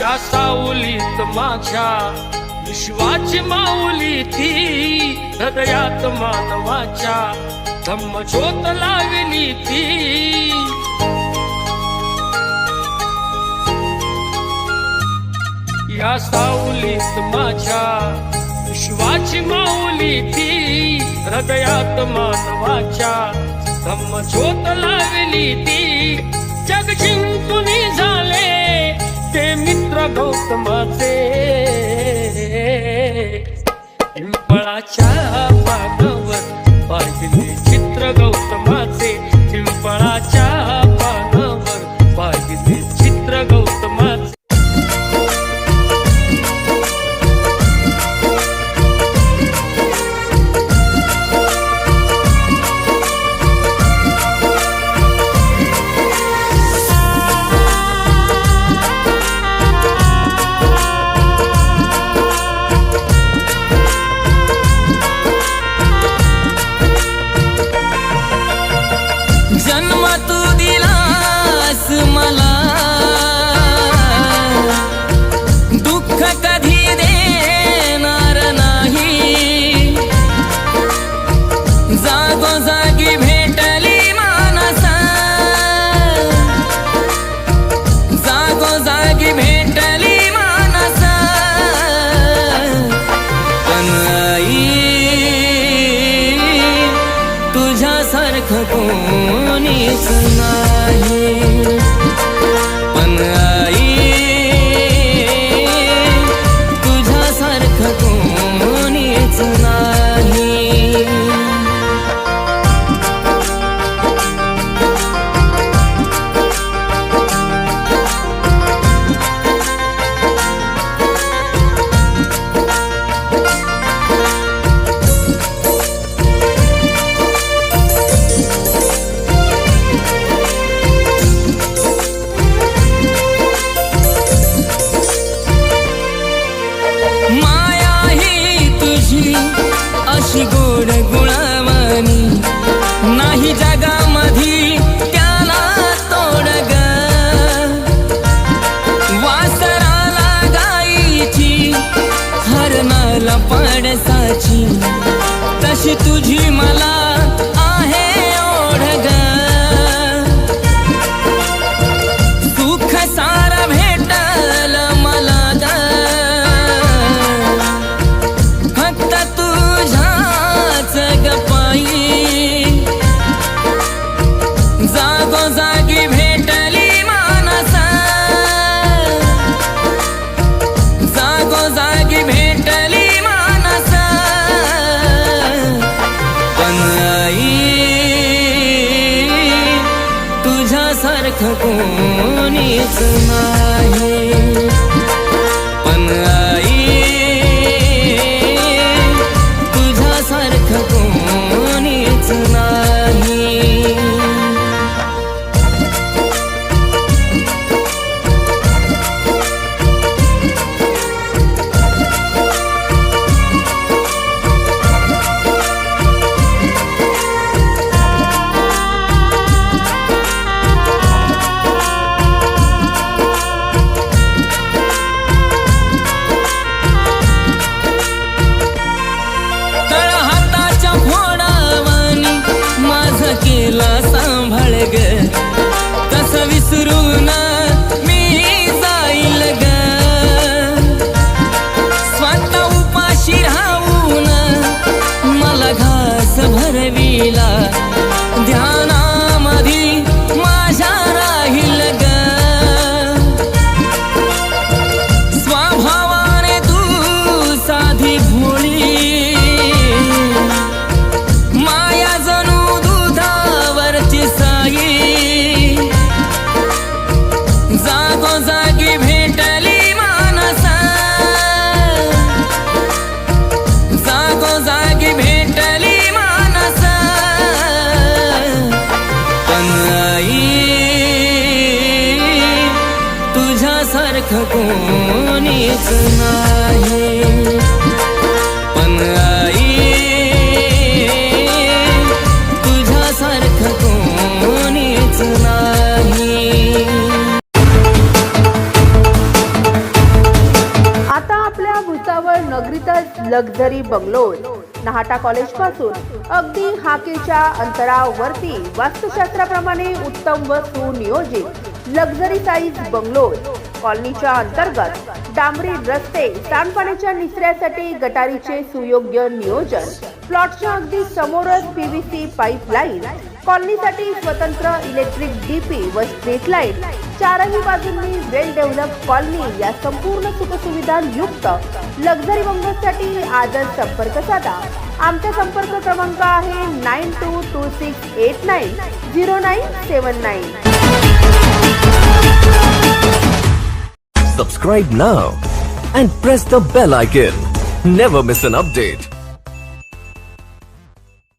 या सावलीत माझ्या विश्वाची माऊली ती, हृदयात मानवाच्या धम्मज्योत लावली ती। या सावलीत माझ्या विश्वाची माऊली ती, हृदयात मानवाच्या धम्मज्योत लावली ती। जग जिंकून झाले ते मित्र गौतमाचे, पिंपळाच्या पानावर पाहिले चित्र गौतमाचे, पिंपळाच्या पानावर पाहिले चित्र गौतमाचे। कोणीच नाही, पण आई तुझ्यासारखं कोणीच नाही। अशी गोड गुळावानी नाही जगामधी त्याला तोड ग। वासराला गाईची हरणाला पाडसाची, तशी तुझी मला आहे ओढ ग। सुख सारा भेटल मला ग, जागोजागी भेटली मानसा, जागोजागी भेटली मानसा, पण आई तुझ्यासारखं कोणीच नाही, पण आई तुझ्यासारखं कोणीच नाही। सांभाळ ग, कसं विसरून मी जाईल ग। स्वतः उपाशी राहून मला घास भरविला, ध्यानामधी माझ्या राहील ग। स्वभावाने तू साधी भोळी, माया जणू साई, जागोजागी भेटली मानसा, जागोजागी भेटली मानसा, पण आई तुझ्यासारखं कोणीच नाही, पण आई तुझ्यासारखं कोणीच नाही। Luxury bungalows. नाहाटा कॉलेज पासून अगदी हाकेच्या अंतरावरती वास्तुशास्त्राप्रमाणे उत्तम व सुनियोजित लक्झरी साईज बंगलोज. कॉलनीच्या अंतर्गत डांबरी रस्ते, सांडपाण्याच्या निचऱ्यासाठी गटारीचे सुयोग्य नियोजन. प्लॉटच्या अगदी समोरच PVC पाईपलाईन. कॉलनीसाठी स्वतंत्र इलेक्ट्रिक DP व स्ट्रीट लाईट. चारही बाजूंनी वेल डेव्हलप कॉलनी. या संपूर्ण सुखसुविधा युक्त लक्झरी बंगलोसाठी आजच संपर्क साधा. आमचा संपर्क क्रमांक आहे 9226890979. Subscribe now and press the bell icon. Never miss an update.